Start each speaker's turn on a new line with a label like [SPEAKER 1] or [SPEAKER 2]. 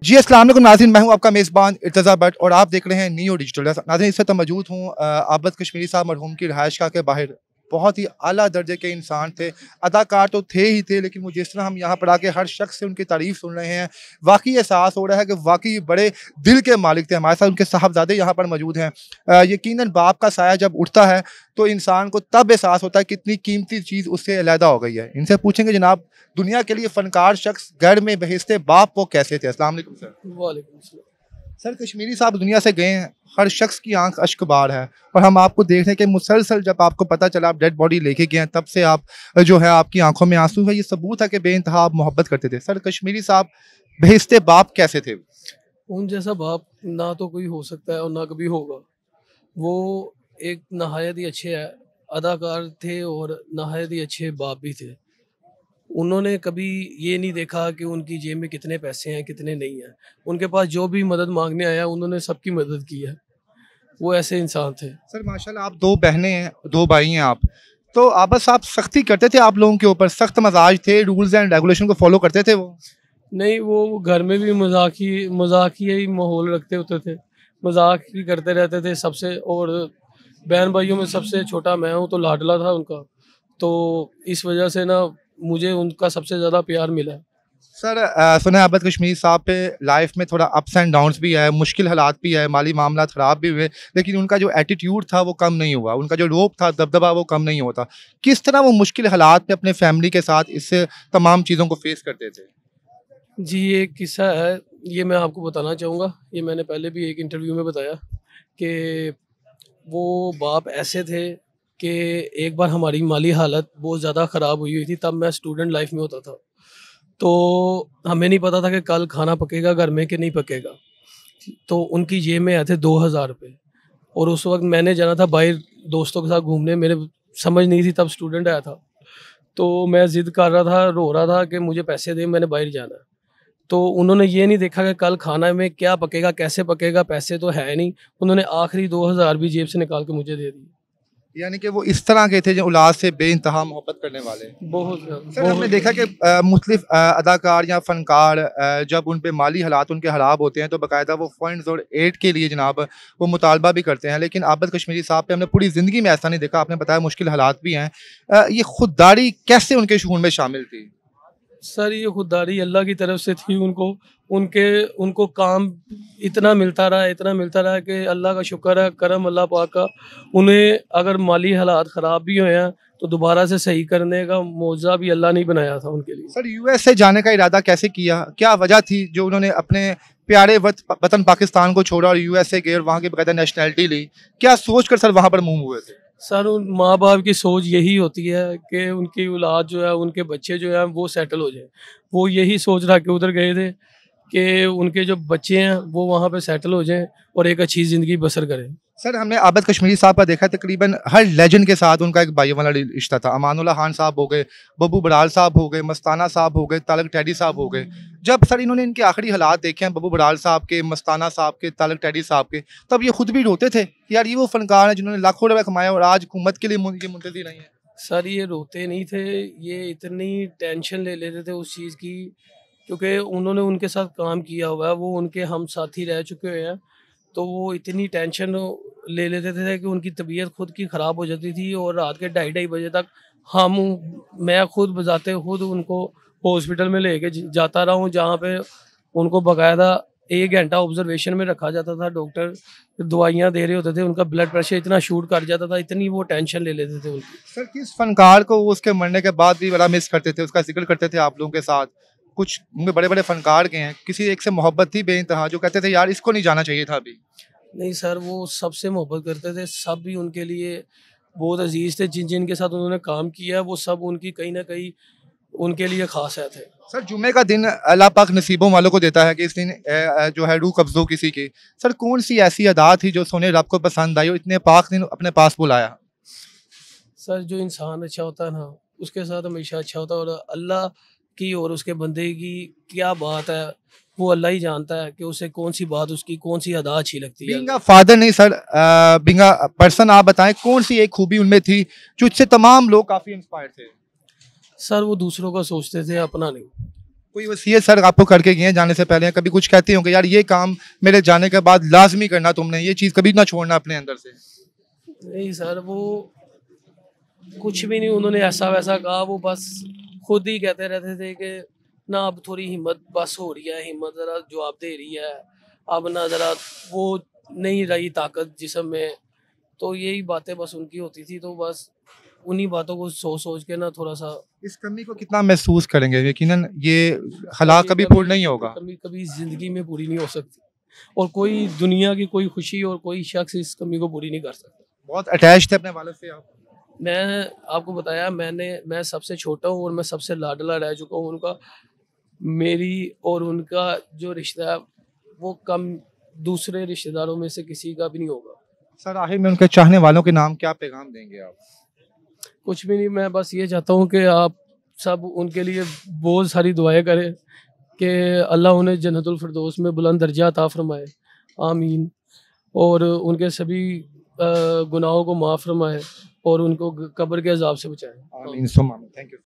[SPEAKER 1] जी अस्सलाम वालेकुम नाज़रीन, मैं हूं आपका मेज़बान इर्तज़ा भट्ट और आप देख रहे हैं नियो डिजिटल। नाज़रीन इस वक्त मौजूद हूं आबद कश्मीरी साहब मरहूम की रिहाइशगाह के बाहर। बहुत ही आला दर्जे के इंसान थे, अदाकार तो थे ही थे, लेकिन वो जिस तरह हम यहाँ पर आके हर शख्स से उनकी तारीफ़ सुन रहे हैं, वाकई एहसास हो रहा है कि वाकई बड़े दिल के मालिक थे। हमारे साथ उनके साहबजादे यहाँ पर मौजूद हैं। यकीनन बाप का साया जब उठता है तो इंसान को तब एहसास होता है कितनी कीमती चीज़ उससे अलहदा हो गई है। इनसे पूछेंगे जनाब, दुनिया के लिए फनकार शख्स घर में बहिस्ते बाप वो कैसे थे? अस्सलाम वालेकुम सर।
[SPEAKER 2] वालेकुम सलाम।
[SPEAKER 1] सर कश्मीरी साहब दुनिया से गए हैं, हर शख्स की आंख अश्कबार है और हम आपको देख रहे हैं कि मुसलसल जब आपको पता चला आप डेड बॉडी लेके गए हैं, तब से आप जो है आपकी आंखों में आंसू है। ये सबूत है कि बेइंतहा आप मोहब्बत करते थे। सर कश्मीरी साहब बहिस्ते बाप कैसे थे?
[SPEAKER 2] उन जैसा बाप ना तो कोई हो सकता है और ना कभी होगा। वो एक नहायत ही अच्छे अदाकार थे और नहायत ही अच्छे बाप भी थे। उन्होंने कभी ये नहीं देखा कि उनकी जेब में कितने पैसे हैं कितने नहीं हैं। उनके पास जो भी मदद मांगने आया उन्होंने सबकी मदद की है। वो ऐसे इंसान थे।
[SPEAKER 1] सर माशाल्लाह आप दो बहनें हैं, दो भाई हैं आप, तो आबद साहब सख्ती करते थे आप लोगों के ऊपर? सख्त मजाज थे, रूल्स एंड रेगुलेशन को फॉलो करते थे वो?
[SPEAKER 2] नहीं, वो घर में भी मजाकिया ही माहौल रखते होते थे। मजाक ही करते रहते थे सबसे। और बहन भाइयों में सबसे छोटा मैं हूँ तो लाडला था उनका। तो इस वजह से ना मुझे उनका सबसे ज़्यादा प्यार मिला है।
[SPEAKER 1] सर सुना है आबद कश्मीर साहब पे लाइफ में थोड़ा अप्स एंड डाउन्स भी है, मुश्किल हालात भी है, माली मामला ख़राब भी हुए, लेकिन उनका जो एटीट्यूड था वो कम नहीं हुआ, उनका जो रोब था, दबदबा वो कम नहीं होता। किस तरह वो मुश्किल हालात में अपने फैमिली के साथ इससे तमाम चीज़ों को फेस करते थे?
[SPEAKER 2] जी, ये एक किस्सा है, ये मैं आपको बताना चाहूँगा। ये मैंने पहले भी एक इंटरव्यू में बताया कि वो बाप ऐसे थे कि एक बार हमारी माली हालत बहुत ज़्यादा ख़राब हुई थी, तब मैं स्टूडेंट लाइफ में होता था। तो हमें नहीं पता था कि कल खाना पकेगा घर में कि नहीं पकेगा। तो उनकी जेब में आए थे 2000 रुपये और उस वक़्त मैंने जाना था बाहर दोस्तों के साथ घूमने। मेरे समझ नहीं थी, तब स्टूडेंट आया था। तो मैं ज़िद कर रहा था, रो रहा था कि मुझे पैसे दें, मैंने बाहर जाना है। तो उन्होंने ये नहीं देखा कि कल खाना में क्या पकेगा, कैसे पकेगा, पैसे तो है नहीं। उन्होंने आखिरी 2000 भी जेब से निकाल के मुझे दे दिए।
[SPEAKER 1] यानी कि वो इस तरह के थे जो औलाद से बेइंतहा मोहब्बत करने वाले।
[SPEAKER 2] बहुत
[SPEAKER 1] सर हमने
[SPEAKER 2] बहुत
[SPEAKER 1] देखा कि मुख्तलिफ अदाकार या फ़नकार जब उन पे माली हालात उनके ख़राब होते हैं तो बाकायदा वो फंड्स और एड के लिए जनाब वो मुतालबा भी करते हैं, लेकिन आबद कश्मीरी साहब पे हमने पूरी ज़िंदगी में ऐसा नहीं देखा। आपने बताया मुश्किल हालात भी हैं, ये खुददारी कैसे उनके शून में शामिल थी?
[SPEAKER 2] सर, ये खुददारी अल्लाह की तरफ से थी। उनको काम इतना मिलता रहा कि अल्लाह का शुक्र है, करम अल्लाह पाक का। उन्हें अगर माली हालात ख़राब भी हुए हैं तो दोबारा से सही करने का मौज़ा भी अल्लाह ने बनाया था उनके लिए।
[SPEAKER 1] सर यूएसए जाने का इरादा कैसे किया? क्या वजह थी जो उन्होंने अपने प्यारे वतन पाकिस्तान को छोड़ा और यूएसए गए और वहाँ की बाकायदा नेशनैलिटी ली? क्या सोच कर सर वहाँ पर मूव हुए थे?
[SPEAKER 2] सर, उन माँ बाप की सोच यही होती है कि उनकी औलाद जो है, उनके बच्चे जो हैं वो सेटल हो जाए। वो यही सोच रहा के उधर गए थे कि उनके जो बच्चे हैं वो वहाँ पे सेटल हो जाएं और एक अच्छी ज़िंदगी बसर करें।
[SPEAKER 1] सर हमने आबद कश्मीरी साहब का देखा है, तकरीबन हर लेजेंड के साथ उनका एक भाई वाला रिश्ता था। अमानुल्लाह खान साहब हो गए, बब्बू बराल साहब हो गए, मस्ताना साहब हो गए, तालक टैडी साहब हो गए। जब सर इन्होंने इनके आखिरी हालात देखे हैं, बब्बू बराल साहब के, मस्ताना साहब के, तालक टैडी साहब के, तब ये खुद भी रोते थे कि यार ये वो फनकार हैं जिन्होंने लाखों रुपए कमाए और आज हुकूमत के लिए ये मुंतज़िर नहीं है।
[SPEAKER 2] सर, ये रोते नहीं थे, ये इतनी टेंशन ले लेते थे उस चीज़ की, क्योंकि उन्होंने उनके साथ काम किया हुआ है, वो उनके हम साथी रह चुके हुए हैं। तो वो इतनी टेंशन ले लेते थे कि उनकी तबीयत खुद की ख़राब हो जाती थी और रात के 2:30 बजे तक हम मैं खुद बजाते खुद उनको हॉस्पिटल में लेके जाता रहा हूँ, जहाँ पे उनको बाकायदा 1 घंटा ऑब्जर्वेशन में रखा जाता था। डॉक्टर दवाइयाँ दे रहे होते थे, उनका ब्लड प्रेशर इतना शूट कर जाता था, इतनी वो टेंशन ले लेते थे उनकी।
[SPEAKER 1] सर किस फनकार को वो उसके मरने के बाद भी बड़ा मिस करते थे, उसका जिक्र करते थे आप लोगों के साथ? कुछ उनके बड़े बड़े फनकार के हैं, किसी एक से मोहब्बत थी बेइंतहा जो कहते थे यार इसको नहीं जाना चाहिए था अभी?
[SPEAKER 2] नहीं सर, वो सबसे मोहब्बत करते थे, सब भी उनके लिए बहुत अजीज़ थे। जिन जिनके साथ उन्होंने काम किया है वो सब उनकी कहीं ना कहीं उनके लिए खास है थे।
[SPEAKER 1] सर जुम्मे का दिन अल्लाह पाक नसीबों वालों को देता है कि इस दिन जो है रूह कब्जों किसी की। सर कौन सी ऐसी अदा थी जो सोने रब को पसंद आई और इतने पाक दिन अपने पास बुलाया?
[SPEAKER 2] सर, जो इंसान अच्छा होता है ना उसके साथ हमेशा अच्छा होता है। और अल्लाह की और उसके बंदे की क्या बात है वो अल्लाह ही जानता है कि उसे कौन सी बात, उसकी कौन सी अदा अच्छी लगती है।
[SPEAKER 1] बीइंग अ फादर नहीं सर, बीइंग अ पर्सन आप बताएं कौन सी एक खूबी उनमें थी जो इससे तमाम लोग काफी इंस्पायर थे?
[SPEAKER 2] सर, वो दूसरों का सोचते थे, अपना नहीं।
[SPEAKER 1] कोई वसीयत सर आपको करके गए हैं जाने से पहले, कभी कुछ कहते होंगे यार ये काम मेरे जाने के बाद लाजमी करना, तुमने ये चीज़ कभी ना छोड़ना अपने अंदर से?
[SPEAKER 2] नहीं सर, वो कुछ भी नहीं उन्होंने ऐसा वैसा कहा, वो बस खुद ही कहते रहते थे कि ना अब थोड़ी हिम्मत बस हो रही है, हिम्मत ज़रा जवाब दे रही है, अब ना ज़रा वो नहीं रही ताकत जिस्म में। तो यही बातें बस उनकी होती थी, तो बस उन्हीं बातों को सोच सोच के ना थोड़ा सा
[SPEAKER 1] इस कमी को कितना महसूस करेंगे? यकीनन ये हालात कभी पूर्ण नहीं होगा।
[SPEAKER 2] कभी कभी ज़िंदगी में पूरी नहीं हो सकती, और कोई दुनिया की कोई खुशी और कोई शख्स इस कमी को पूरी नहीं कर सकता।
[SPEAKER 1] बहुत अटैच थे अपने वालिद से आप?
[SPEAKER 2] मैं आपको बताया, मैं सबसे छोटा हूँ और मैं सबसे लाडला रह चुका हूँ उनका। मेरी और उनका जो रिश्ता है वो कम दूसरे रिश्तेदारों में से किसी का भी नहीं होगा।
[SPEAKER 1] सर आखिर में उनके चाहने वालों के नाम क्या पैगाम देंगे आप?
[SPEAKER 2] कुछ भी नहीं, मैं बस ये चाहता हूँ कि आप सब उनके लिए बहुत सारी दुआएं करें कि अल्लाह उन्हें जन्नतुल फिरदौस में बुलंद दर्जा अता फरमाए, आमीन। और उनके सभी गुनाहों को माफ़ फरमाए और उनको कब्र के अजाब से बचाए,
[SPEAKER 1] आमीन सुम्मा आमीन। Thank you.